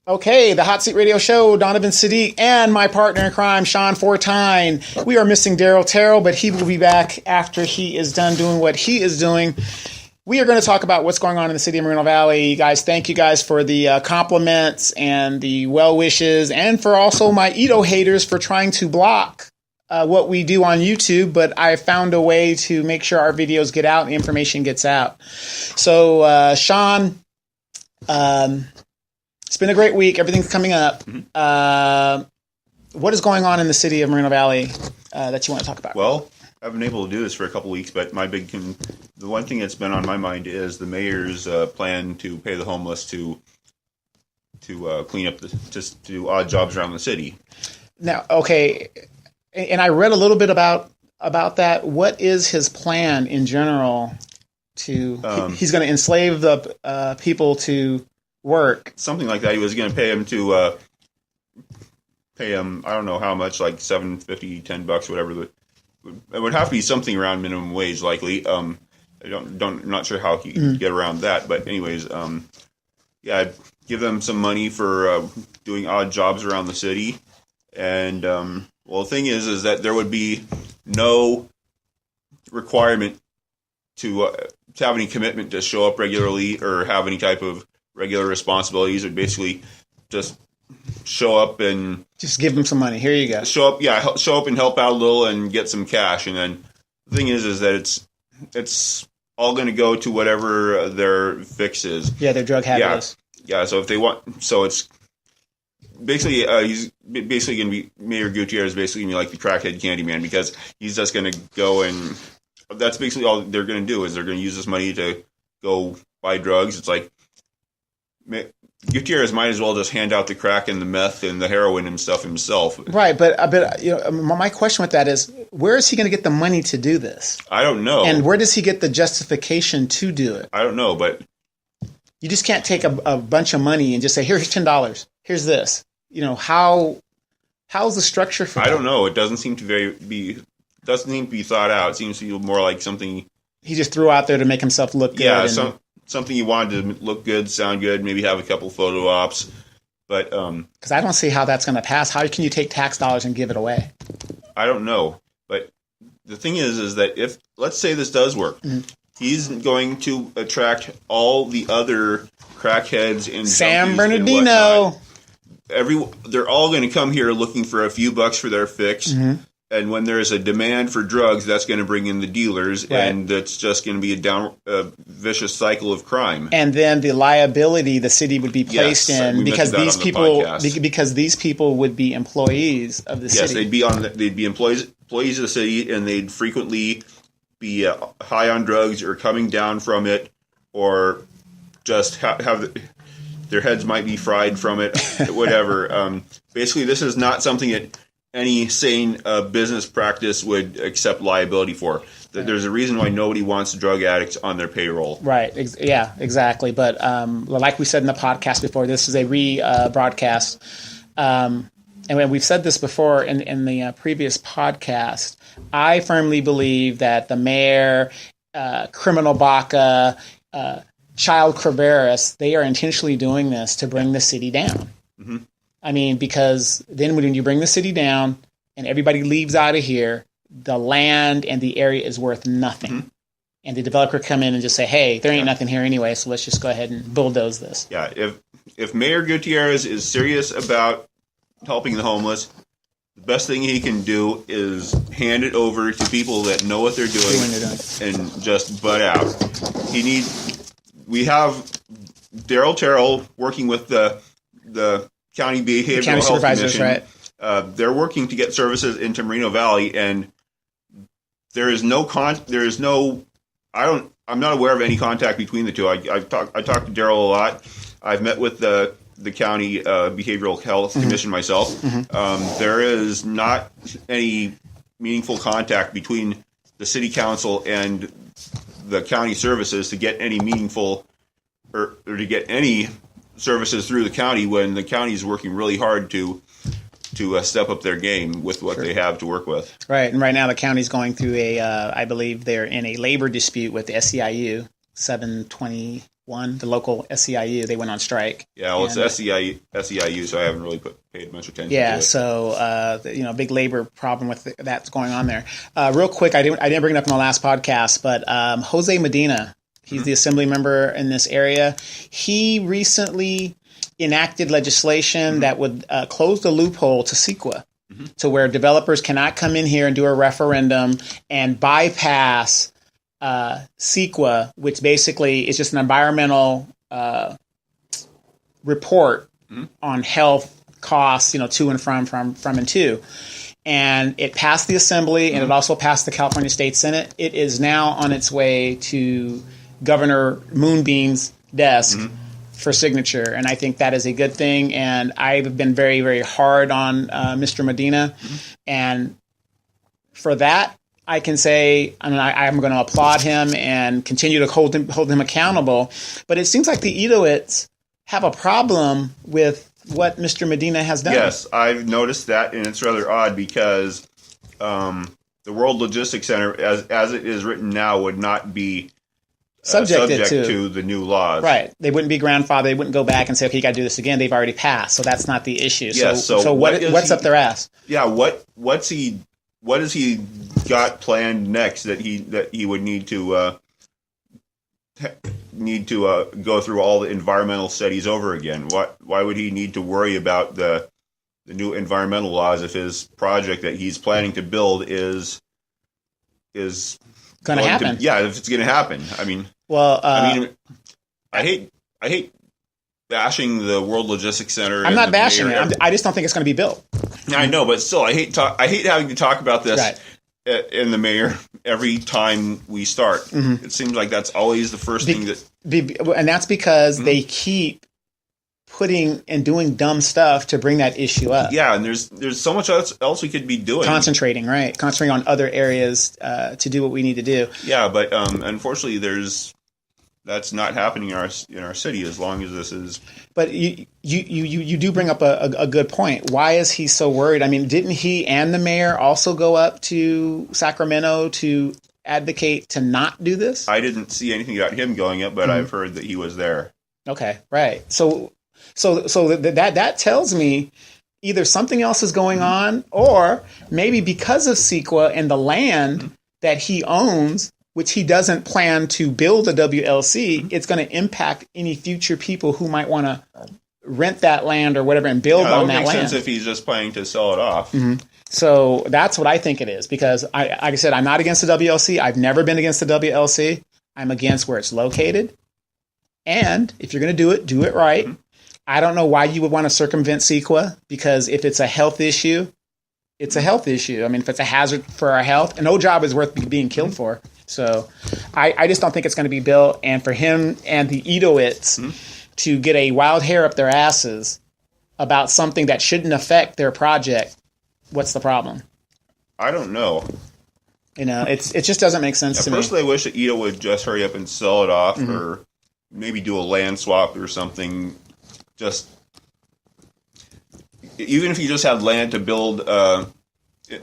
Okay, the Hot Seat Radio Show, Donovan Sadiq and my partner in crime, Sean Fortine. We are missing Daryl Terrell, but he will be back after he is done doing what he is doing. We are going to talk about what's going on in the city of Moreno Valley. Guys, thank you guys for the compliments and the well wishes, and for also my Ito haters for trying to block what we do on YouTube, but I found a way to make sure our videos get out and the information gets out. So, Sean, it's been a great week. Everything's coming up. What is going on in the city of Moreno Valley that you want to talk about? Well, I've been able to do this for a couple of weeks, but the one thing that's been on my mind is the mayor's plan to pay the homeless to clean up, just to do odd jobs around the city. Now, okay, and I read a little bit about that. What is his plan in general? He's going to enslave the people to work, something like that. He was going to pay him I don't know how much, like $7.50, $10, whatever. It would have to be something around minimum wage, likely. I'm not sure how he could get around that, but anyways, yeah, give them some money for doing odd jobs around the city. And well, the thing is that there would be no requirement to have any commitment to show up regularly or have any type of regular responsibilities. Or basically just show up and just give them some money. Here you go. Show up and help out a little and get some cash. And then the thing is that it's all going to go to whatever their fix is. Yeah, their drug habit is. Yeah. So if they want, so it's basically he's basically going to be Mayor Gutierrez. Basically going to be like the crackhead Candyman, because he's just going to go and that's basically all they're going to do is they're going to use this money to go buy drugs. It's like Gutierrez might as well just hand out the crack and the meth and the heroin and stuff himself. Right, but you know, my question with that is, where is he going to get the money to do this? I don't know. And where does he get the justification to do it? I don't know, but you just can't take a bunch of money and just say, here's $10. Here's this. You know, how's the structure for that? I don't know. It doesn't seem to be thought out. It seems to be more like something he just threw out there to make himself look good. Yeah, something he wanted to look good, sound good, maybe have a couple photo ops. But because I don't see how that's going to pass. How can you take tax dollars and give it away? I don't know. But the thing is that if, let's say this does work, he's going to attract all the other crackheads in San Bernardino. They're all going to come here looking for a few bucks for their fix. And when there's a demand for drugs, that's going to bring in the dealers, right. And that's just going to be a vicious cycle of crime. And then the liability the city would be placed in because these people would be employees of the city. Yes, they'd be employees of the city, and they'd frequently be high on drugs or coming down from it, or just their heads might be fried from it, whatever. Basically, this is not something that any sane business practice would accept liability for. There's a reason why nobody wants drug addicts on their payroll. Right. Yeah, exactly. But like we said in the podcast before, this is a broadcast. And we've said this before in the previous podcast. I firmly believe that the mayor, Criminal Baca, Child Creveris, they are intentionally doing this to bring the city down. I mean, because then when you bring the city down and everybody leaves out of here, the land and the area is worth nothing. And the developer come in and just say, hey, there ain't nothing here anyway, so let's just go ahead and bulldoze this. Yeah, if Mayor Gutierrez is serious about helping the homeless, the best thing he can do is hand it over to people that know what they're doing and just butt out. We have Daryl Terrell working with the County Behavioral Health Commission. Right. They're working to get services into Moreno Valley, and I'm not aware of any contact between the two. I talked to Daryl a lot. I've met with the County Behavioral Health Commission myself. There is not any meaningful contact between the City Council and the county services to get any meaningful or to get any services through the county when the county is working really hard to step up their game with what they have to work with. Right, and right now the county's going through I believe they're in a labor dispute with the SEIU, 720 won, the local SEIU. They went on strike. Yeah, well, it's SEIU, so I haven't really paid much attention to it. So, big labor problem with that's going on there. Real quick, I didn't bring it up in the last podcast, but Jose Medina, he's the assembly member in this area. He recently enacted legislation that would close the loophole to CEQA, to where developers cannot come in here and do a referendum and bypass CEQA, which basically is just an environmental report on health costs, to and from and to. And it passed the Assembly, and it also passed the California State Senate. It is now on its way to Governor Moonbeam's desk for signature, and I think that is a good thing. And I've been very, very hard on Mr. Medina, and for that, I can say, I'm going to applaud him and continue to hold him accountable. But it seems like the Edoites have a problem with what Mr. Medina has done. Yes, I've noticed that, and it's rather odd because the World Logistics Center, as it is written now, would not be subject to the new laws. Right. They wouldn't be grandfathered. They wouldn't go back and say, okay, you got to do this again. They've already passed, so that's not the issue. Yes, so what's up their ass? Yeah, what has he got planned next that he would need to go through all the environmental studies over again? Why would he need to worry about the new environmental laws if his project that he's planning to build is going to happen? If it's going to happen. I hate bashing the World Logistics Center. I'm not bashing it. I just don't think it's going to be built. I know, but still, I hate having to talk about this in the mayor every time we start. It seems like that's always the first thing and that's because they keep putting and doing dumb stuff to bring that issue up. Yeah, and there's so much else we could be doing. Concentrating on other areas to do what we need to do. Yeah, but unfortunately, that's not happening in our city as long as this is. But you do bring up a good point. Why is he so worried? I mean, didn't he and the mayor also go up to Sacramento to advocate to not do this? I didn't see anything about him going up, but I've heard that he was there. Okay, right. So that tells me either something else is going on, or maybe because of CEQA and the land that he owns, which he doesn't plan to build a WLC, it's going to impact any future people who might want to rent that land or whatever and build on that land. That would make sense if he's just planning to sell it off. So that's what I think it is, because like I said, I'm not against the WLC. I've never been against the WLC. I'm against where it's located. And if you're going to do it right. I don't know why you would want to circumvent CEQA, because if it's a health issue, it's a health issue. I mean, if it's a hazard for our health, no job is worth being killed for. So I just don't think it's going to be built. And for him and the Edoites to get a wild hair up their asses about something that shouldn't affect their project, what's the problem? I don't know. It just doesn't make sense to me. Personally, I wish that Edo would just hurry up and sell it off, or maybe do a land swap or something. Just even if you just had land to build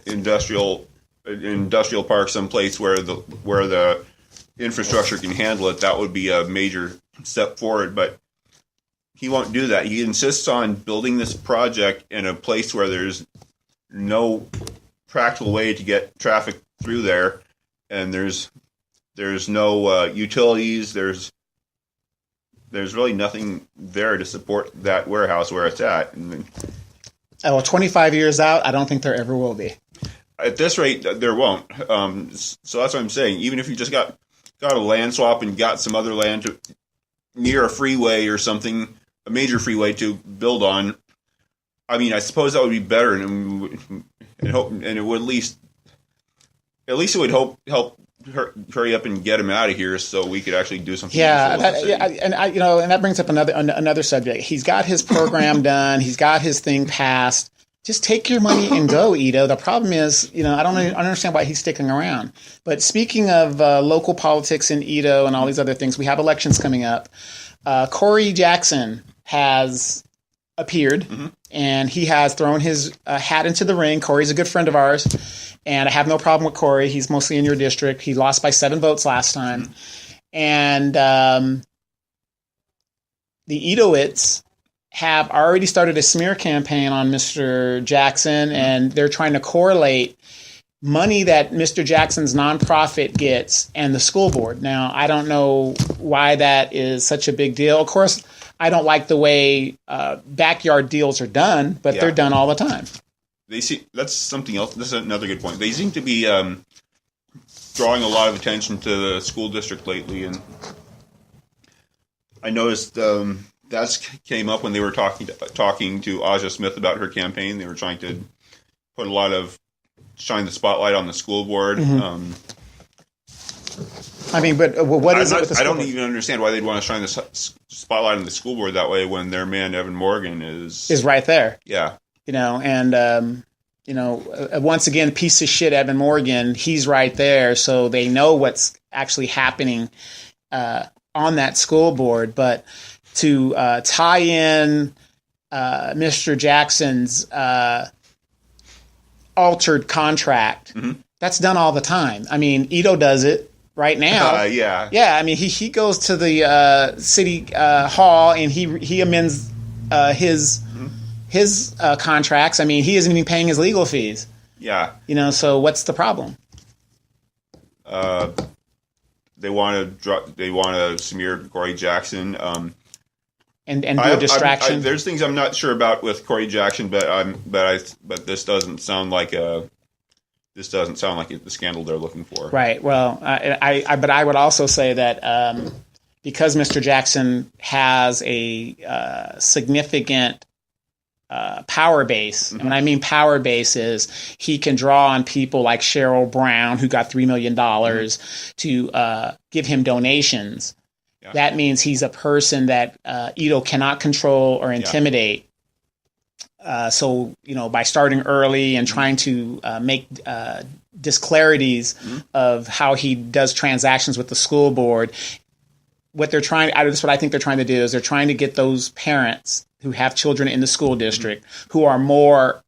industrial park someplace where the infrastructure can handle it, that would be a major step forward. But he won't do that. He insists on building this project in a place where there's no practical way to get traffic through there, and there's no utilities. There's really nothing there to support that warehouse where it's at. 25 years out, I don't think there ever will be. At this rate, there won't. So that's what I'm saying. Even if you just got a land swap and got some other land near a freeway or something, a major freeway to build on, I mean, I suppose that would be better, and it would at least it would help hurry up and get him out of here so we could actually do something. And that brings up another subject. He's got his program done. He's got his thing passed. Just take your money and go, Edo. The problem is, I don't understand why he's sticking around. But speaking of local politics in Edo and all these other things, we have elections coming up. Cory Jackson has appeared, and he has thrown his hat into the ring. Cory's a good friend of ours, and I have no problem with Cory. He's mostly in your district. He lost by 7 votes last time. And the Edoites have already started a smear campaign on Mr. Jackson, and they're trying to correlate money that Mr. Jackson's nonprofit gets and the school board. Now, I don't know why that is such a big deal. Of course, I don't like the way backyard deals are done, but they're done all the time. That's something else. This is another good point. They seem to be drawing a lot of attention to the school district lately, and I noticed that came up when they were talking to Aja Smith about her campaign. They were trying to shine the spotlight on the school board. Mm-hmm. I mean, but what is it with the school board? I don't even understand why they'd want to shine the spotlight on the school board that way when their man Evan Morgan is right there. Yeah, and once again, piece of shit Evan Morgan, he's right there, so they know what's actually happening on that school board. But to tie in Mr. Jackson's altered contract, that's done all the time. I mean, Ito does it right now. Yeah. I mean, he goes to the city hall and he amends his contracts. I mean, he isn't even paying his legal fees. Yeah. So what's the problem? They want to smear Cory Jackson. And do a distraction. There's things I'm not sure about with Cory Jackson, but this doesn't sound like the scandal they're looking for. Right. Well, but I would also say that because Mr. Jackson has a significant power base, and when I mean power base is he can draw on people like Cheryl Brown, who got $3 million to give him donations. Yeah. That means he's a person that Ito cannot control or intimidate. So, by starting early and trying to make disclarities of how he does transactions with the school board, what I think they're trying to do is they're trying to get those parents who have children in the school district who are more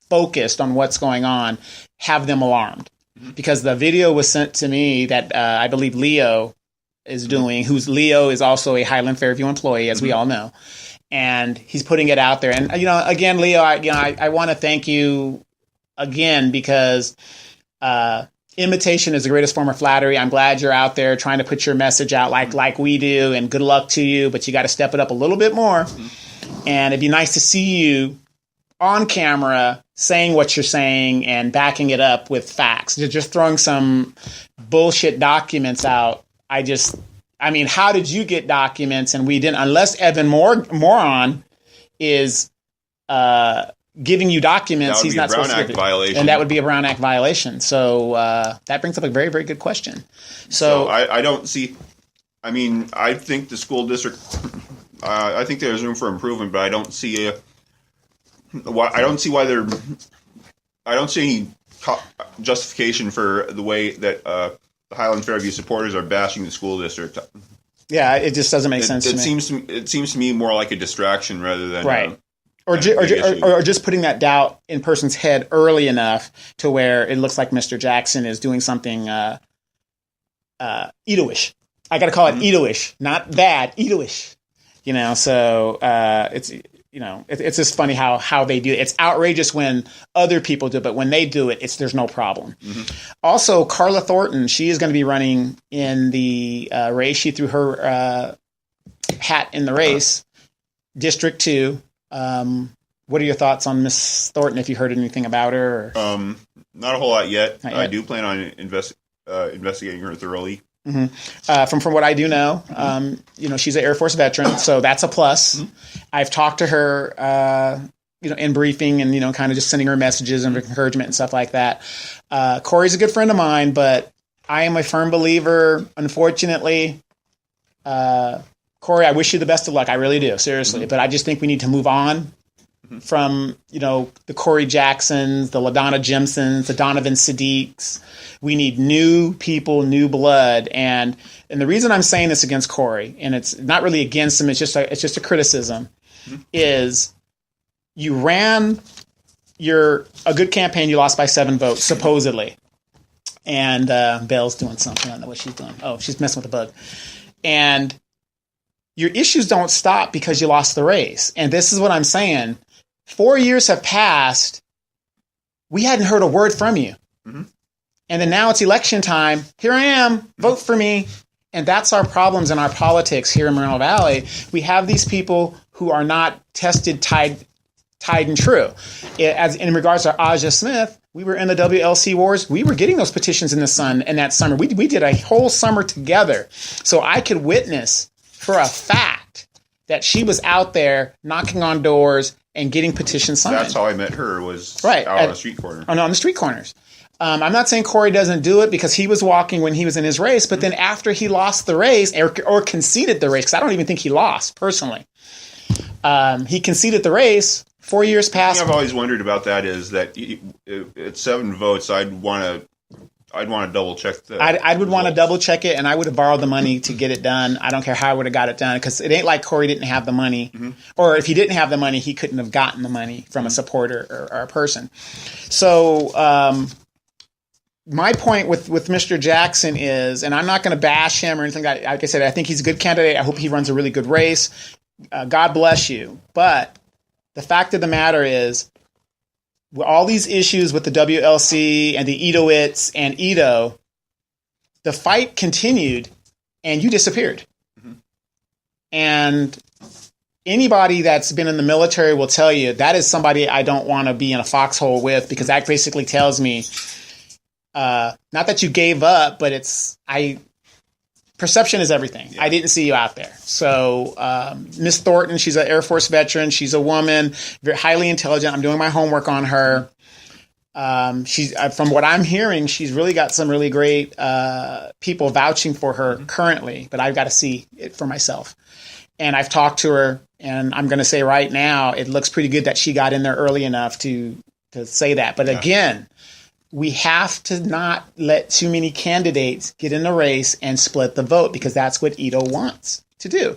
focused on what's going on, have them alarmed. Because the video was sent to me that I believe Leo is doing, Leo is also a Highland Fairview employee, as we all know. And he's putting it out there. And, again, Leo, I want to thank you again because imitation is the greatest form of flattery. I'm glad you're out there trying to put your message out like we do, and good luck to you. But you got to step it up a little bit more. And it'd be nice to see you on camera saying what you're saying and backing it up with facts. You're just throwing some bullshit documents out. How did you get documents and we didn't? Unless Evan Moron is giving you documents, he's not supposed to give it. Violation. And that would be a Brown Act violation. So that brings up a very, very good question. So I don't see. I think the school district. I think there's room for improvement, but I don't see any justification for the way that the Highland Fairview supporters are bashing the school district. Yeah, it just doesn't make sense to me. It seems to me more like a distraction rather than right. Or just putting that doubt in person's head early enough to where it looks like Mr. Jackson is doing something Ito-ish. I got to call it Ito-ish, not bad, Ito-ish. So it's just funny how they do it. It's outrageous when other people do it, but when they do it, there's no problem. Also, Carla Thornton, she is going to be running in the race. She threw her hat in the race, District 2. What are your thoughts on Miss Thornton, if you heard anything about her? Not a whole lot yet. I do plan on investigating her thoroughly. From what I do know, she's an Air Force veteran, so that's a plus. I've talked to her, in briefing and, kind of just sending her messages and encouragement and stuff like that. Cory's a good friend of mine, but I am a firm believer, unfortunately. Cory, I wish you the best of luck. I really do, seriously. But I just think we need to move on from, the Cory Jacksons, the LaDonna Jimsons, the Donovan Sadiqs. We need new people, new blood. And the reason I'm saying this against Cory, and it's not really against him, it's just a criticism, is you ran a good campaign, you lost by 7 votes, supposedly. And Belle's doing something. I don't know what she's doing. Oh, she's messing with the bug. And your issues don't stop because you lost the race. And this is what I'm saying. 4 years have passed. We hadn't heard a word from you. Mm-hmm. And then now it's election time. Here I am. Vote for me. And that's our problems in our politics here in Moreno Valley. We have these people who are not tested, tried and true. As in regards to Aja Smith, we were in the WLC wars. We were getting those petitions in the sun in that summer. We did a whole summer together. So I could witness for a fact that she was out there knocking on doors and getting petitions signed. That's how I met her, was out on the street corner. On the street corners. I'm not saying Cory doesn't do it because he was walking when he was in his race, but then after he lost the race or conceded the race, because I don't even think he lost personally. He conceded the race. 4 years passed. The thing I've always wondered about that is that at 7 votes, I'd want to double check the I would want to double check it, and I would have borrowed the money to get it done. I don't care how I would have got it done, because it ain't like Cory didn't have the money, or if he didn't have the money, he couldn't have gotten the money from a supporter or a person. So my point with Mr. Jackson is, and I'm not going to bash him or anything. Like I said, I think he's a good candidate. I hope he runs a really good race. God bless you. But the fact of the matter is, all these issues with the WLC and the Itoites and Ito, the fight continued and you disappeared. Mm-hmm. And anybody that's been in the military will tell you that is somebody I don't want to be in a foxhole with, because that basically tells me, not that you gave up, but perception is everything. Yeah. I didn't see you out there. So Miss Thornton, she's an Air Force veteran. She's a woman, very highly intelligent. I'm doing my homework on her. She's from what I'm hearing, she's really got some really great people vouching for her currently, but I've got to see it for myself. And I've talked to her, and I'm going to say right now, it looks pretty good that she got in there early enough to say that. But again, we have to not let too many candidates get in the race and split the vote, because that's what Ito wants to do.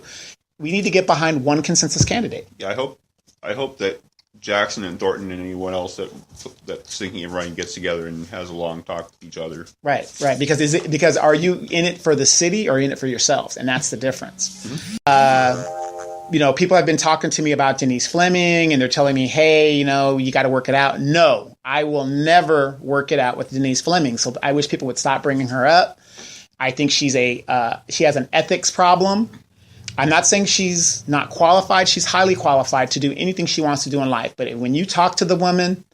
We need to get behind one consensus candidate. Yeah, I hope that Jackson and Thornton and anyone else that's thinking of running gets together and has a long talk with each other. Right. Because are you in it for the city or in it for yourselves? And that's the difference. Mm-hmm. People have been talking to me about Denise Fleming, and they're telling me, hey, you got to work it out. No, I will never work it out with Denise Fleming. So I wish people would stop bringing her up. I think she has an ethics problem. I'm not saying she's not qualified. She's highly qualified to do anything she wants to do in life. But when you talk to the woman,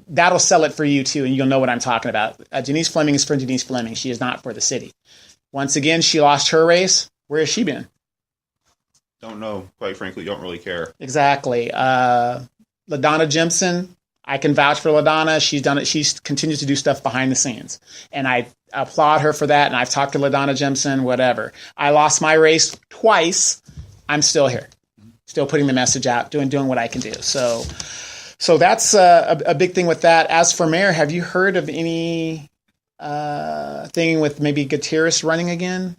that'll sell it for you too, and you'll know what I'm talking about. Denise Fleming is for Denise Fleming. She is not for the city. Once again, she lost her race. Where has she been? Don't know. Quite frankly, don't really care. Exactly. LaDonna Jimson, I can vouch for LaDonna. She's done it. She's continued to do stuff behind the scenes, and I applaud her for that. And I've talked to LaDonna Jimson, whatever. I lost my race twice. I'm still here, still putting the message out, doing what I can do. So that's a big thing with that. As for mayor, have you heard of any thing with maybe Gutierrez running again?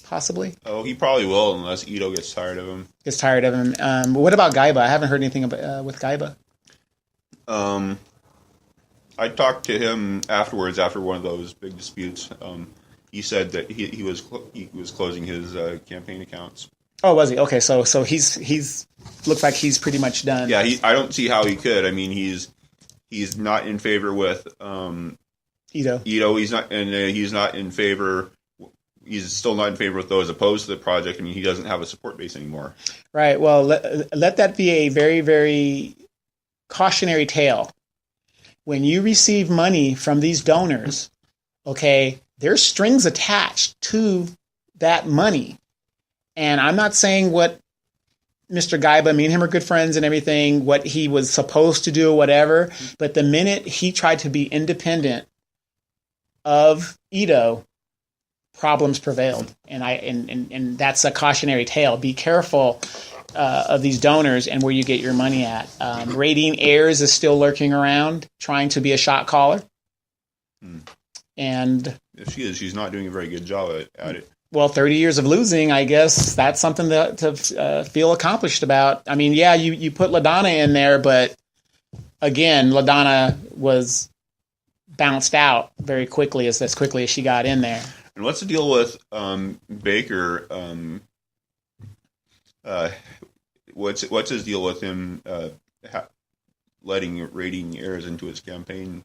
Possibly. Oh, he probably will, unless Ito gets tired of him. What about Gaiba? I haven't heard anything about, with Gaiba. I talked to him afterwards, after one of those big disputes. He said that he was closing his campaign accounts. Oh, was he? Okay, so he's looks like he's pretty much done. Yeah, I don't see how he could. I mean, he's not in favor with Ito. He's not in favor. He's still not in favor with those opposed to the project. I mean, he doesn't have a support base anymore. Right. Well, let that be a very, very cautionary tale. When you receive money from these donors, okay, there's strings attached to that money. And I'm not saying what Mr. Gaiba, me and him are good friends and everything, what he was supposed to do or whatever. But the minute he tried to be independent of Ito, problems prevailed, and that's a cautionary tale. Be careful of these donors and where you get your money at. Radine Ayers is still lurking around, trying to be a shot caller, and if she is, she's not doing a very good job at it. Well, 30 years of losing, I guess that's something to feel accomplished about. I mean, yeah, you put LaDonna in there, but again, LaDonna was bounced out very quickly as quickly as she got in there. And what's the deal with Baker what's his deal with him letting rating errors into his campaign?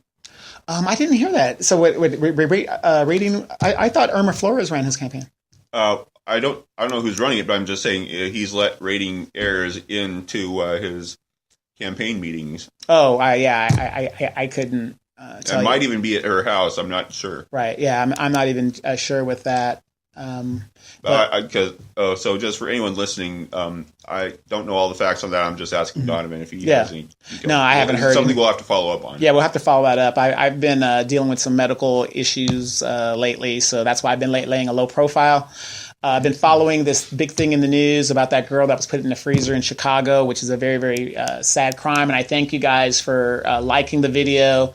I didn't hear that. So what rating? I thought Irma Flores ran his campaign. I don't know who's running it, but I'm just saying he's let rating errors into his campaign meetings. Oh, I couldn't tell It you. might even be at her house. I'm not sure. Right. Yeah, I'm not even sure with that. So just for anyone listening, I don't know all the facts on that. I'm just asking Donovan if he has any details. No, I haven't heard something we'll have to follow up on. Yeah, we'll have to follow that up. I've been dealing with some medical issues lately, so that's why I've been laying a low profile. I've been following this big thing in the news about that girl that was put in the freezer in Chicago, which is a very, very sad crime. And I thank you guys for liking the video.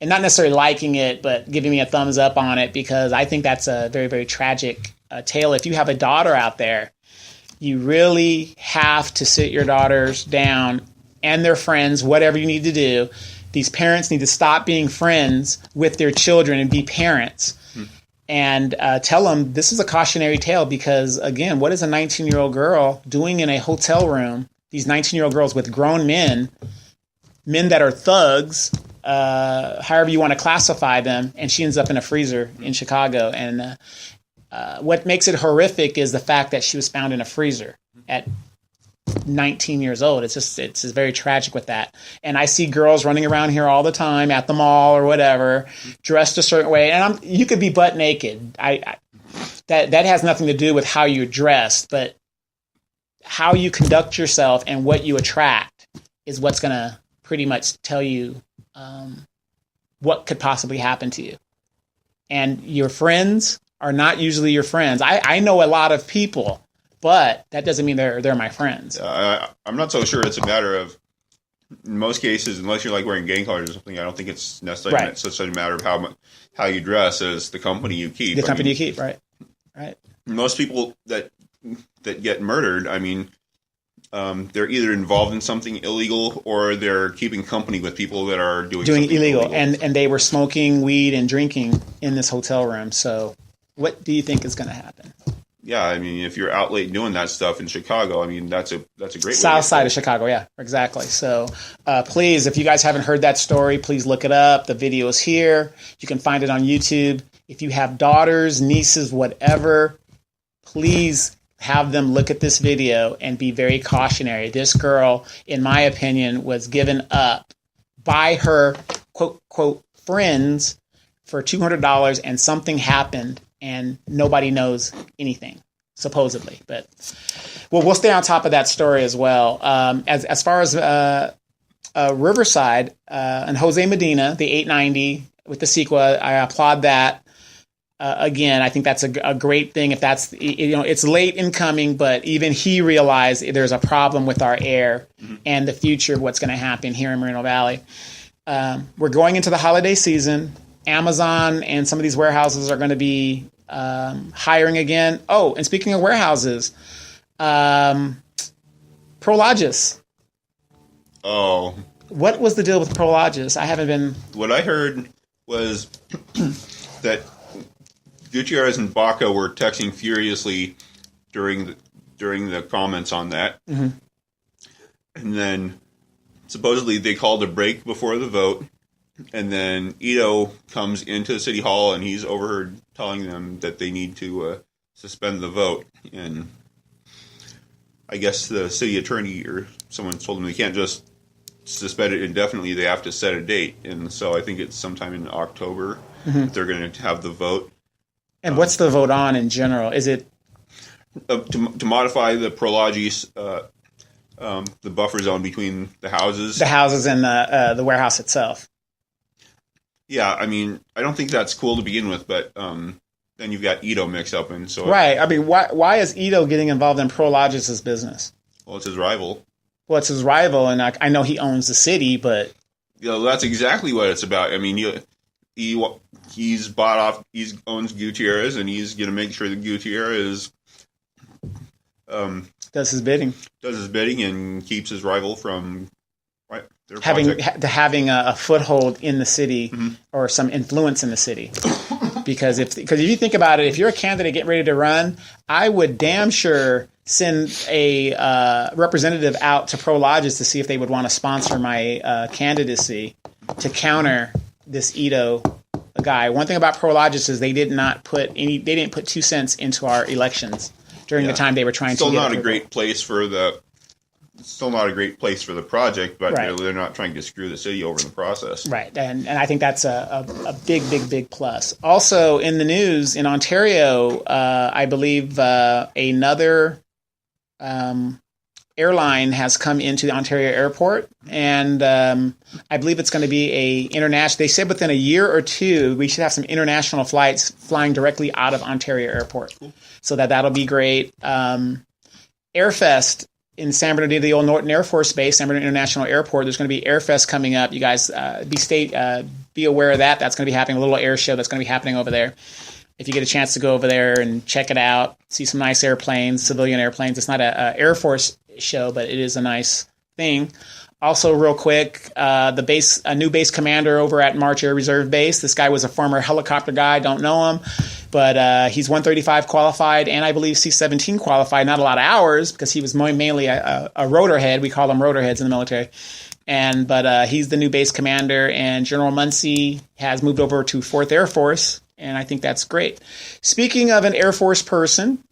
And not necessarily liking it, but giving me a thumbs up on it, because I think that's a very, very tragic tale. If you have a daughter out there, you really have to sit your daughters down and their friends, whatever you need to do. These parents need to stop being friends with their children and be parents. And tell them this is a cautionary tale, because, again, what is a 19-year-old girl doing in a hotel room? These 19-year-old girls with grown men that are thugs, however you want to classify them, and she ends up in a freezer in Chicago. And what makes it horrific is the fact that she was found in a freezer at 19 years old. It's just very tragic with that. And I see girls running around here all the time at the mall or whatever, dressed a certain way. And you could be butt naked. That has nothing to do with how you're dressed, but how you conduct yourself and what you attract is what's going to pretty much tell you what could possibly happen to you. And your friends are not usually your friends. I know a lot of people, but that doesn't mean they're my friends. I'm not so sure it's a matter of, in most cases, unless you're like wearing gang colors or something, I don't think it's necessarily such a matter of how you dress as the company you keep. The company you keep, right. Most people that get murdered, they're either involved in something illegal or they're keeping company with people that are doing illegal. And they were smoking weed and drinking in this hotel room. So what do you think is going to happen? Yeah, if you're out late doing that stuff in Chicago, that's a great South side of Chicago, yeah, exactly. So please, if you guys haven't heard that story, please look it up. The video is here. You can find it on YouTube. If you have daughters, nieces, whatever, please have them look at this video and be very cautionary. This girl, in my opinion, was given up by her quote, quote, friends for $200, and something happened and nobody knows anything, supposedly. But we'll stay on top of that story as well. As far as Riverside and Jose Medina, the 890 with the CEQA, I applaud that. Again, I think that's a great thing. If that's, it's late in coming, but even he realized there's a problem with our air and the future of what's going to happen here in Moreno Valley. We're going into the holiday season. Amazon and some of these warehouses are going to be hiring again. Oh, and speaking of warehouses, Prologis. Oh. What was the deal with Prologis? I haven't been... What I heard was that Gutierrez and Baca were texting furiously during the comments on that. Mm-hmm. And then supposedly they called a break before the vote. And then Ito comes into City Hall and he's overheard telling them that they need to suspend the vote. And I guess the city attorney or someone told them they can't just suspend it indefinitely. They have to set a date. And so I think it's sometime in October that they're going to have the vote. And what's the vote on in general? Is it to modify the Prologis, the buffer zone between the houses? The houses and the warehouse itself. Yeah, I don't think that's cool to begin with, but then you've got Ito mixed up in. So right. Why is Ito getting involved in Prologis' business? Well, it's his rival. Well, it's his rival, and I know he owns the city, but that's exactly what it's about. He's bought off. He owns Gutierrez, and he's going to make sure that Gutierrez does his bidding. And keeps his rival from having a foothold in the city or some influence in the city. Because if you think about it, if you're a candidate getting ready to run, I would damn sure send a representative out to Prologis to see if they would want to sponsor my candidacy to counter this Ito guy. One thing about Prologis is they didn't put 2 cents into our elections during the time they were trying still to. Not a great place for the project, but they're not trying to screw the city over in the process. Right, and I think that's a big plus. Also in the news in Ontario, I believe another airline has come into the Ontario airport, and I believe it's going to be a international. They said within a year or two we should have some international flights flying directly out of Ontario airport. Cool. So that'll be great. Airfest in San Bernardino, the old Norton Air Force Base, San Bernardino International Airport. There's going to be Airfest coming up. You guys be aware of that. That's going to be happening. A little air show that's going to be happening over there. If you get a chance to go over there and check it out, see some nice airplanes, civilian airplanes. It's not a Air Force show, but it is a nice thing. Also, real quick, a new base commander over at March Air Reserve Base. This guy was a former helicopter guy. Don't know him, but he's 135 qualified and I believe C-17 qualified. Not a lot of hours because he was mainly a rotor head. We call them rotor heads in the military. But he's the new base commander, and General Muncie has moved over to 4th Air Force, and I think that's great. Speaking of an Air Force person,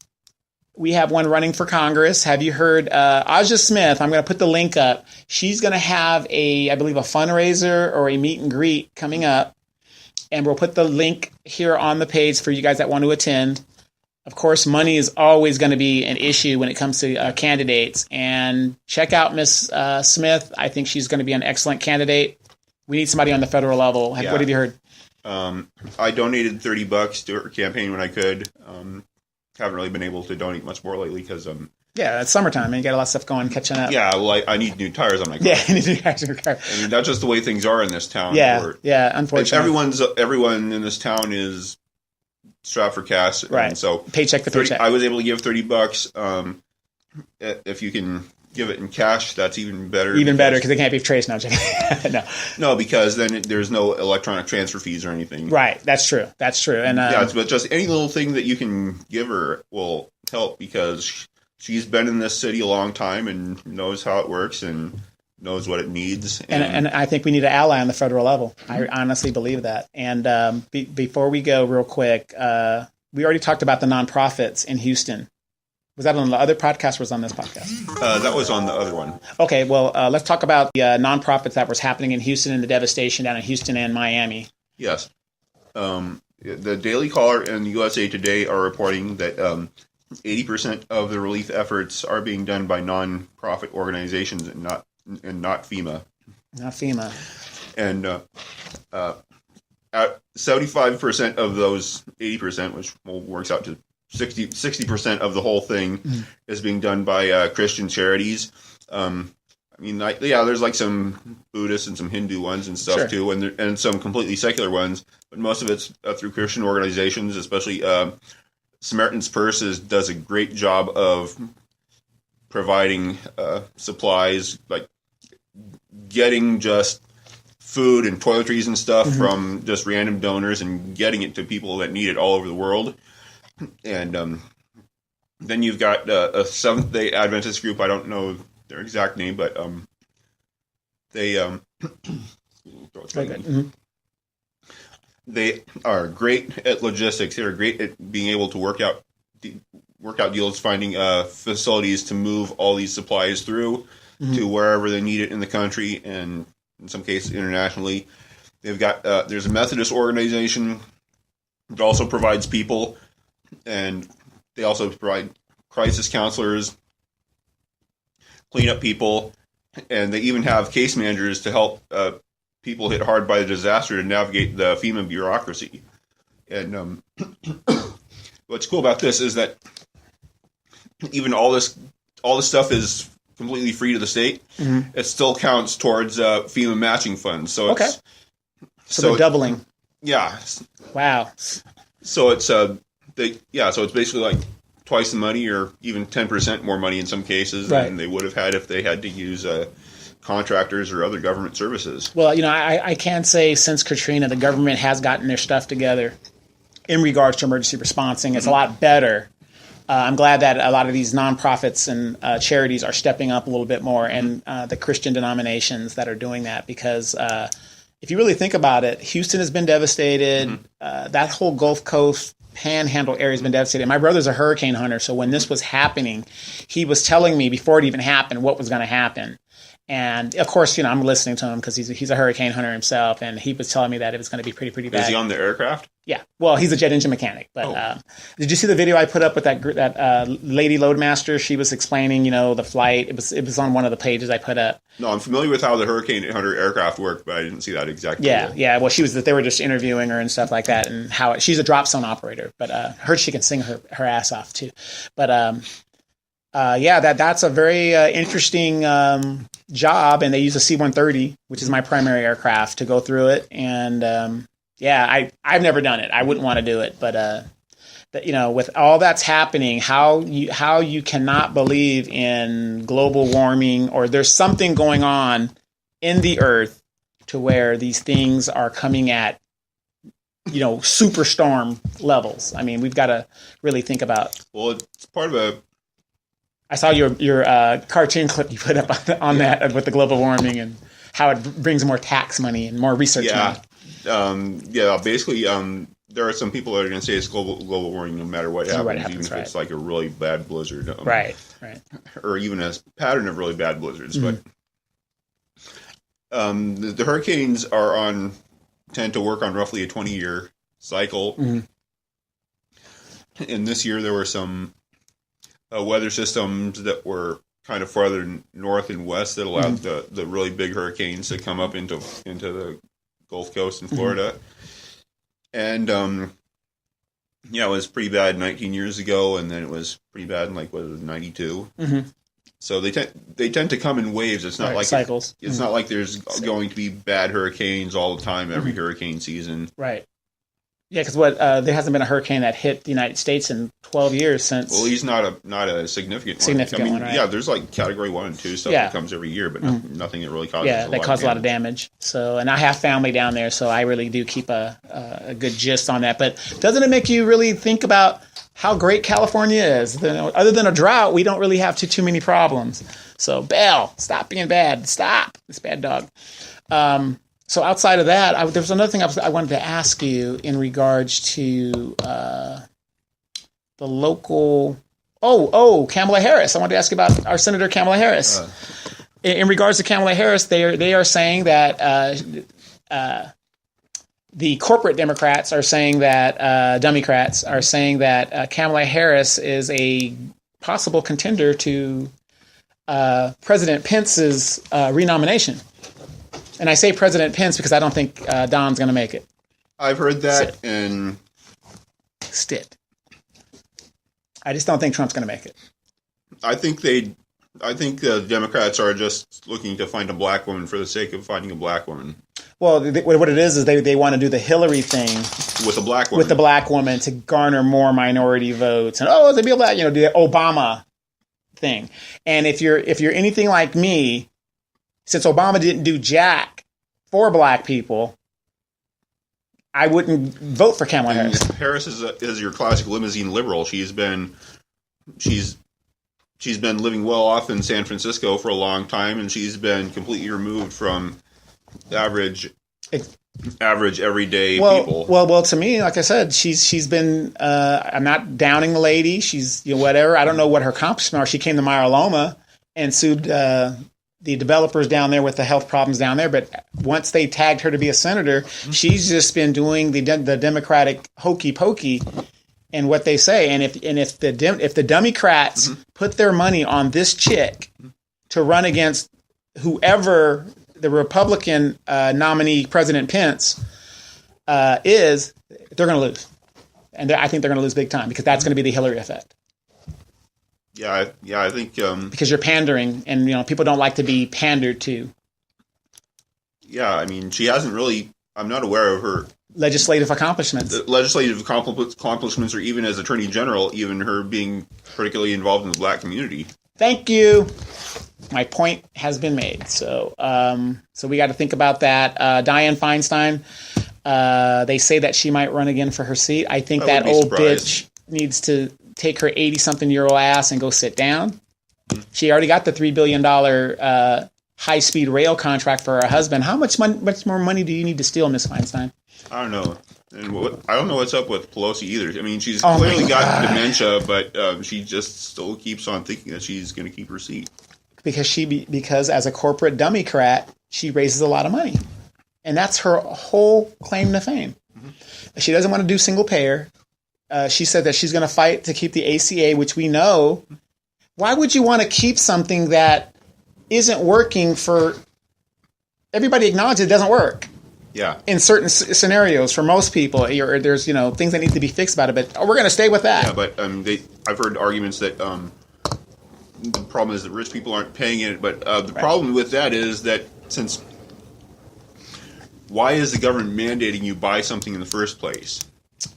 we have one running for Congress. Have you heard Aja Smith? I'm going to put the link up. She's going to have I believe a fundraiser or a meet and greet coming up. And we'll put the link here on the page for you guys that want to attend. Of course, money is always going to be an issue when it comes to candidates. And check out Miss Smith. I think she's going to be an excellent candidate. We need somebody on the federal level. What have you heard? I donated $30 to her campaign when I could. Haven't really been able to donate much more lately because it's summertime and you got a lot of stuff going, catching up. Yeah, well, I need new tires on my car. Yeah, I need new tires on your car. I mean, that's just the way things are in this town. Yeah, unfortunately. Everyone in this town is strapped for cash. Right. And so paycheck to paycheck. I was able to give $30. If you can give it in cash, that's even better. Even better because they can't be traced now. No, because then there's no electronic transfer fees or anything. Right, that's true. And but just any little thing that you can give her will help because she's been in this city a long time and knows how it works and knows what it needs. And I think we need an ally on the federal level. I honestly believe that. And before we go, real quick, we already talked about the nonprofits in Houston. Was that on the other podcast or was it on this podcast? That was on the other one. Okay, well, let's talk about the nonprofits that was happening in Houston and the devastation down in Houston and Miami. Yes. The Daily Caller and USA Today are reporting that 80% of the relief efforts are being done by nonprofit organizations and not FEMA. Not FEMA. And 75% of those 80%, which works out to 60% of the whole thing, is being done by Christian charities. There's like some Buddhist and some Hindu ones and stuff too, and some completely secular ones. But most of it's through Christian organizations, especially Samaritan's Purse does a great job of providing supplies, like getting just food and toiletries and stuff from just random donors and getting it to people that need it all over the world. And then you've got a Seventh-day Adventist group. I don't know their exact name, but they they are great at logistics. They're great at being able to work out deals, finding facilities to move all these supplies through to wherever they need it in the country, and in some cases internationally. They've got there's a Methodist organization that also provides people. And they also provide crisis counselors, cleanup people, and they even have case managers to help people hit hard by the disaster to navigate the FEMA bureaucracy. And what's cool about this is that even all this stuff is completely free to the state. It still counts towards FEMA matching funds. So it's they're doubling. Yeah. Wow. So it's so it's basically like twice the money or even 10% more money in some cases than they would have had if they had to use contractors or other government services. Well, I can say since Katrina, the government has gotten their stuff together. in regards to emergency responding. It's a lot better. I'm glad that a lot of these nonprofits and charities are stepping up a little bit more, and the Christian denominations that are doing that, because if you really think about it, Houston has been devastated. That whole Gulf Coast Panhandle area has been devastated. My brother's a hurricane hunter, so when this was happening, he was telling me before it even happened what was going to happen. And of course, I'm listening to him because he's a hurricane hunter himself, and he was telling me that it was going to be pretty bad. Is he on the aircraft? Yeah. Well, he's a jet engine mechanic. But did you see the video I put up with that lady loadmaster? She was explaining, the flight. It was on one of the pages I put up. No, I'm familiar with how the hurricane hunter aircraft worked, but I didn't see that exact video. Yeah. Well, they were just interviewing her and stuff like that, and how she's a drop zone operator, but heard she can sing her ass off too. But that's a very interesting job, and they use a C-130, which is my primary aircraft, to go through it. And I've never done it. I wouldn't want to do it, but with all that's happening, how you cannot believe in global warming, or there's something going on in the earth to where these things are coming at superstorm levels. I mean, we've got to really think about. Well, it's part of a. I saw your cartoon clip you put up on that with the global warming and how it brings more tax money and more research money. Basically, there are some people that are going to say it's global warming no matter what happens, even if it's like a really bad blizzard. Right. Or even a pattern of really bad blizzards. But the hurricanes tend to work on roughly a 20-year cycle. And this year there were some weather systems that were kind of farther north and west that allowed the really big hurricanes to come up into the Gulf Coast in Florida. And it was pretty bad 19 years ago, and then it was pretty bad in 92. So they tend to come in waves. It's not like cycles. It's not like there's going to be bad hurricanes all the time every hurricane season. Right. Yeah, because there hasn't been a hurricane that hit the United States in 12 years since. Well, he's not a significant one. Right? Yeah, there's like Category 1 and 2 stuff that comes every year, but nothing that really causes. Yeah, they cause a lot of damage. So, and I have family down there, so I really do keep a good gist on that. But doesn't it make you really think about how great California is? Other than a drought, we don't really have too many problems. So, Belle, stop being bad. Stop. It's bad dog. So outside of that, there was another thing I wanted to ask you in regards to the local. Kamala Harris. I wanted to ask you about our Senator Kamala Harris. In regards to Kamala Harris, they are saying that the corporate Democrats are saying that Democrats are saying that Kamala Harris is a possible contender to President Pence's renomination. And I say President Pence because I don't think Don's going to make it. I've heard that, and I just don't think Trump's going to make it. I think the Democrats are just looking to find a black woman for the sake of finding a black woman. Well, what it is they want to do the Hillary thing with a black woman. With the black woman to garner more minority votes, and there'd be a black, the Obama thing. And if you're anything like me. Since Obama didn't do jack for black people, I wouldn't vote for Kamala Harris. Harris is your classic limousine liberal. She's been living well off in San Francisco for a long time, and she's been completely removed from average everyday people. Well, to me, like I said, she's been. I'm not downing the lady. She's whatever. I don't know what her accomplishments are. She came to Mar-a-Lago and sued. The developers down there with the health problems down there, but once they tagged her to be a senator, she's just been doing the Democratic hokey pokey and what they say. And if the Democrats put their money on this chick to run against whoever the Republican nominee, President Pence, is, they're going to lose, and I think they're going to lose big time because that's going to be the Hillary effect. Yeah, I think because you're pandering, and people don't like to be pandered to. Yeah, I mean, she hasn't really. I'm not aware of her legislative accomplishments. Legislative accomplishments, or even as Attorney General, even her being particularly involved in the black community. Thank you. My point has been made. So we got to think about that. Dianne Feinstein. They say that she might run again for her seat. I think that old bitch needs to take her 80-something-year-old ass and go sit down. She already got the $3 billion high-speed rail contract for her husband. How much more money do you need to steal, Miss Feinstein? I don't know. And I don't know what's up with Pelosi either. I mean, she's clearly got dementia, but she just still keeps on thinking that she's going to keep her seat. Because as a corporate Democrat, she raises a lot of money. And that's her whole claim to fame. Mm-hmm. She doesn't want to do single payer. She said that she's going to fight to keep the ACA, which we know. Why would you want to keep something that isn't working for everybody? Acknowledges it doesn't work. Yeah. In certain scenarios, for most people, there's things that need to be fixed about it. But we're going to stay with that. Yeah, but I've heard arguments that the problem is that rich people aren't paying it. But the problem with that is that why is the government mandating you buy something in the first place?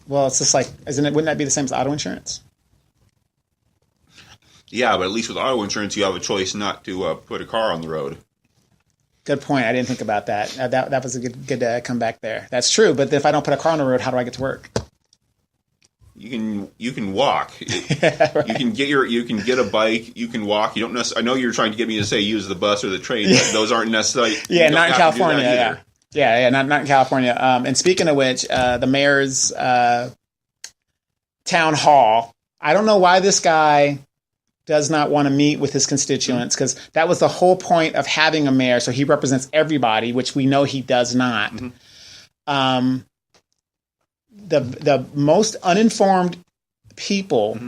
Well, it's just like, wouldn't that be the same as auto insurance? Yeah, but at least with auto insurance, you have a choice not to put a car on the road. Good point. I didn't think about that. That was a good comeback there. That's true. But if I don't put a car on the road, how do I get to work? You can walk. Right. You can get a bike. You can walk. You don't I know you're trying to get me to say use the bus or the train. But those aren't necessarily. Yeah, not in California. Yeah, not in California. And speaking of which, the mayor's town hall. I don't know why this guy does not want to meet with his constituents, because that was the whole point of having a mayor. So he represents everybody, which we know he does not. Mm-hmm. The most uninformed people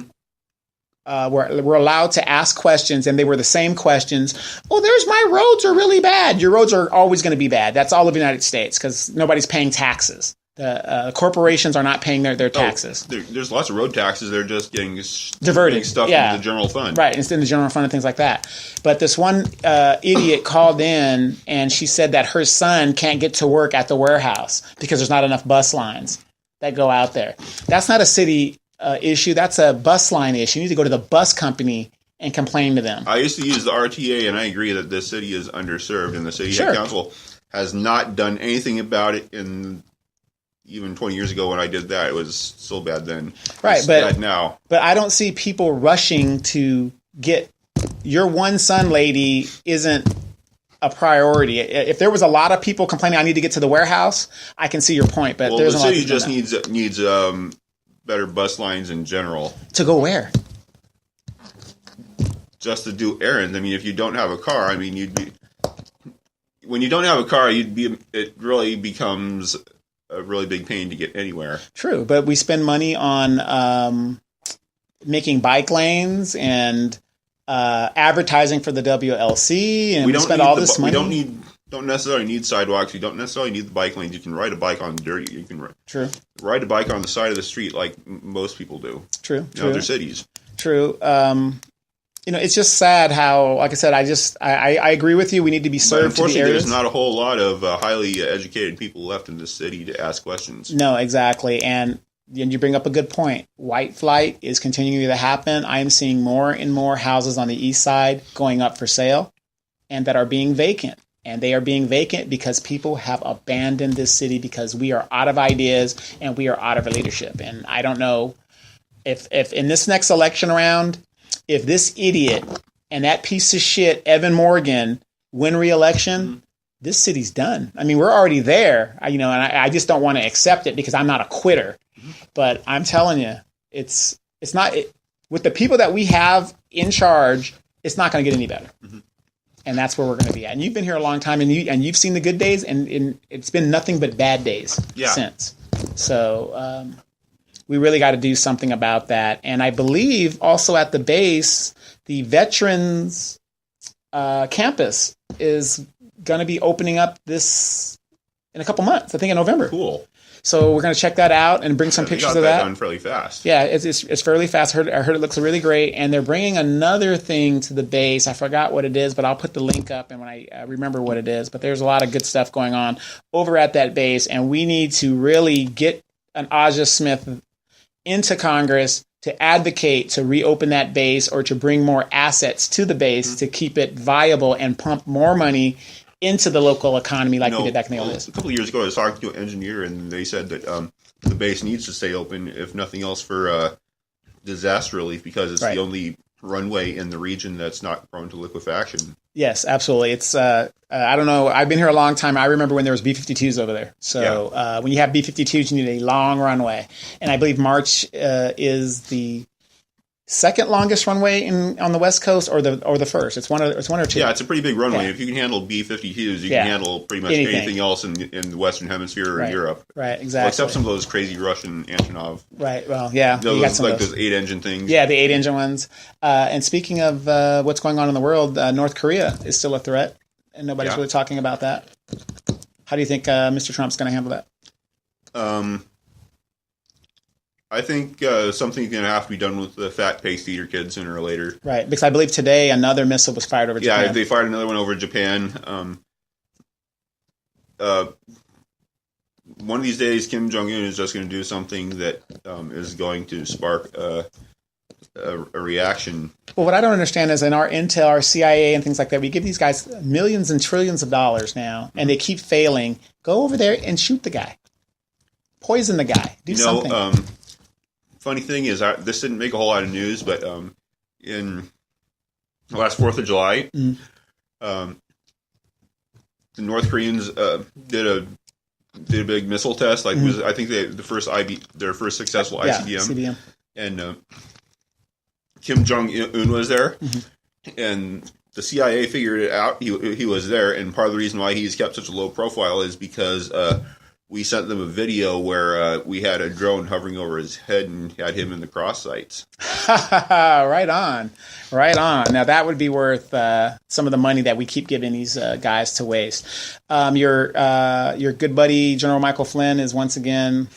were allowed to ask questions, and they were the same questions. Oh, there's my roads are really bad. Your roads are always going to be bad. That's all of the United States, because nobody's paying taxes. The corporations are not paying their taxes. There's lots of road taxes. They're just getting diverted stuff into the general fund. Right, instead of the general fund and things like that. But this one idiot called in, and she said that her son can't get to work at the warehouse because there's not enough bus lines that go out there. That's not a city issue. That's a bus line issue. You need to go to the bus company and complain to them. I used to use the RTA, and I agree that this city is underserved, and the city council has not done anything about it. Even 20 years ago when I did that, it was still bad then. Right, it's bad now. But I don't see people rushing to get your one son lady isn't a priority. If there was a lot of people complaining, I need to get to the warehouse, I can see your point. But the city just needs better bus lines in general. To go where? Just to do errands. I mean, if you don't have a car, when you don't have a car, it really becomes a really big pain to get anywhere. True, but we spend money on making bike lanes and advertising for the WLC, and we spend all this money. We don't necessarily need sidewalks. We don't necessarily need the bike lanes. You can ride a bike on dirt. You can ride a bike on the side of the street like most people do. True. Other cities. True. It's just sad how, like I said, I agree with you. We need to be served to the areas. There's not a whole lot of highly educated people left in this city to ask questions. No, exactly. And you bring up a good point. White flight is continuing to happen. I am seeing more and more houses on the east side going up for sale and that are being vacant. And they are being vacant because people have abandoned this city because we are out of ideas and we are out of leadership. And I don't know if in this next election round, if this idiot and that piece of shit, Evan Morgan, win re-election, this city's done. I mean, we're already there, and I just don't want to accept it because I'm not a quitter. But I'm telling you, it's not with the people that we have in charge. It's not going to get any better, and that's where we're going to be at. And you've been here a long time, and you've seen the good days, and it's been nothing but bad days since. So. We really got to do something about that. And I believe also at the base, the veterans campus is going to be opening up this in a couple months, I think in November. Cool. So we're going to check that out and bring some pictures of that. Done fairly fast. Yeah, it's fairly fast. I heard it looks really great. And they're bringing another thing to the base. I forgot what it is, but I'll put the link up and when I remember what it is. But there's a lot of good stuff going on over at that base. And we need to really get an Aja Smith into Congress to advocate to reopen that base or to bring more assets to the base to keep it viable and pump more money into the local economy like we did back in the old days. A couple of years ago, I was talking to an engineer, and they said that the base needs to stay open, if nothing else, for disaster relief, because it's the only runway in the region that's not prone to liquefaction. Yes, absolutely. It's I don't know. I've been here a long time. I remember when there was B-52s over there. So when you have B-52s, you need a long runway, and I believe March is the second longest runway on the West Coast, or the first. It's one or two. Yeah, it's a pretty big runway. If you can handle B-52s, you can handle pretty much anything else in the Western Hemisphere or Europe. Right, exactly. Well, except some of those crazy Russian Antonov. Right. Well, yeah. Those 8-engine things. Yeah, the 8-engine ones. And speaking of what's going on in the world, North Korea is still a threat, and nobody's really talking about that. How do you think Mr. Trump's going to handle that? I think something's going to have to be done with the fat pasty eater kids sooner or later. Right, because I believe today another missile was fired over Japan. Yeah, they fired another one over Japan. One of these days, Kim Jong-un is just going to do something that is going to spark a reaction. Well, what I don't understand is in our intel, our CIA, and things like that, we give these guys millions and trillions of dollars now, and they keep failing. Go over there and shoot the guy. Poison the guy. Do something. Funny thing is, this didn't make a whole lot of news, but in the last 4th of July, the North Koreans did a big missile test. Like it was, I think their first successful ICBM. And Kim Jong-un was there, and the CIA figured it out. He was there, and part of the reason why he's kept such a low profile is because we sent them a video where we had a drone hovering over his head and had him in the cross sights. Right on. Now that would be worth some of the money that we keep giving these guys to waste. Your good buddy General Michael Flynn is once again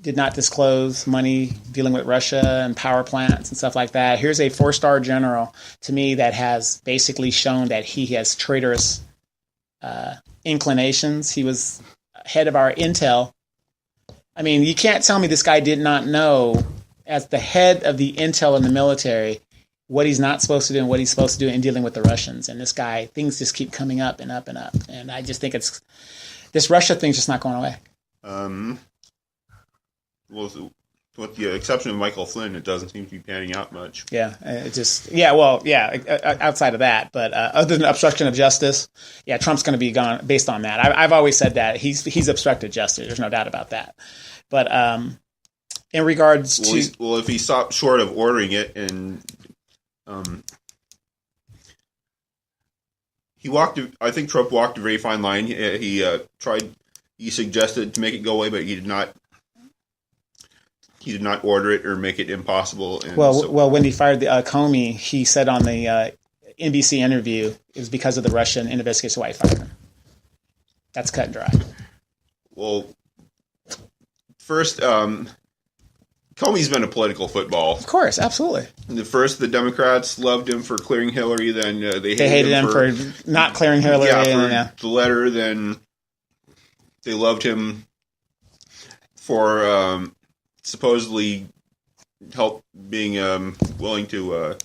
did not disclose money dealing with Russia and power plants and stuff like that. Here's a 4-star general to me that has basically shown that he has traitorous inclinations. He was head of our intel. I mean, you can't tell me this guy did not know, as the head of the intel in the military, what he's not supposed to do and what he's supposed to do in dealing with the Russians. And this guy, things just keep coming up and up and up. And I just think this Russia thing's just not going away. Well, with the exception of Michael Flynn, it doesn't seem to be panning out much. Yeah, outside of that, but other than obstruction of justice, Trump's going to be gone based on that. I've always said that he's obstructed justice. There's no doubt about that. But in regards to if he stopped short of ordering it, and I think Trump walked a very fine line. He suggested to make it go away, but he did not. He did not order it or make it impossible. And when he fired the Comey, he said on the NBC interview it was because of the Russian investigation why he fired him. That's cut and dry. Well, first, Comey's been a political football. Of course, absolutely. The Democrats loved him for clearing Hillary. Then they hated him for not clearing Hillary. The letter. Then they loved him for supposedly being willing to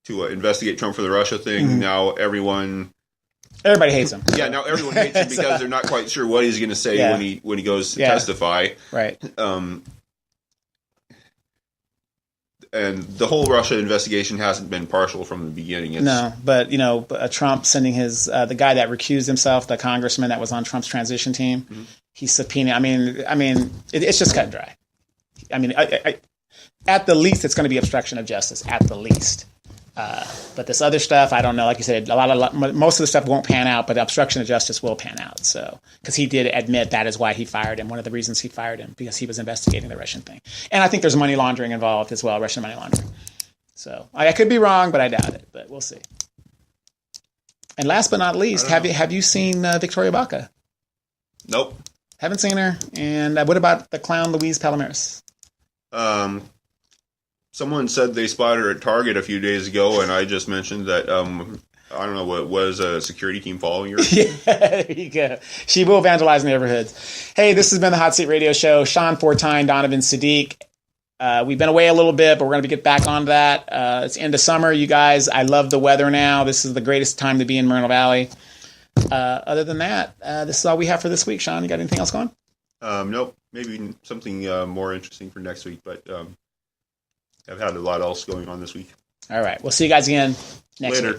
investigate Trump for the Russia thing. Now everybody hates him. Yeah, now everyone hates him because they're not quite sure what he's going to say when he goes to testify. Right. And the whole Russia investigation hasn't been partial from the beginning. But Trump sending his the guy that recused himself, the congressman that was on Trump's transition team, he subpoenaed. I mean, it's just cut and dry. I mean, at the least, it's going to be obstruction of justice. At the least, but this other stuff, I don't know. Like you said, most of the stuff won't pan out, but the obstruction of justice will pan out. So, because he did admit that is why he fired him. One of the reasons he fired him because he was investigating the Russian thing, and I think there's money laundering involved as well, Russian money laundering. So, I could be wrong, but I doubt it. But we'll see. And last but not least, have you seen Victoria Baca? Nope. Haven't seen her. And what about the clown Louise Palomares? Someone said they spotted her at Target a few days ago, and I just mentioned that, I don't know, what was a security team following her? Yeah, there you go. She will evangelize neighborhoods. Hey, this has been the Hot Seat Radio Show. Sean Fortine, Donovan Sadiq. We've been away a little bit, but we're going to get back on that. It's end of summer, you guys. I love the weather now. This is the greatest time to be in Moreno Valley. Other than that, this is all we have for this week. Sean, you got anything else going? Nope. Maybe something more interesting for next week, but I've had a lot else going on this week. All right. We'll see you guys again next week.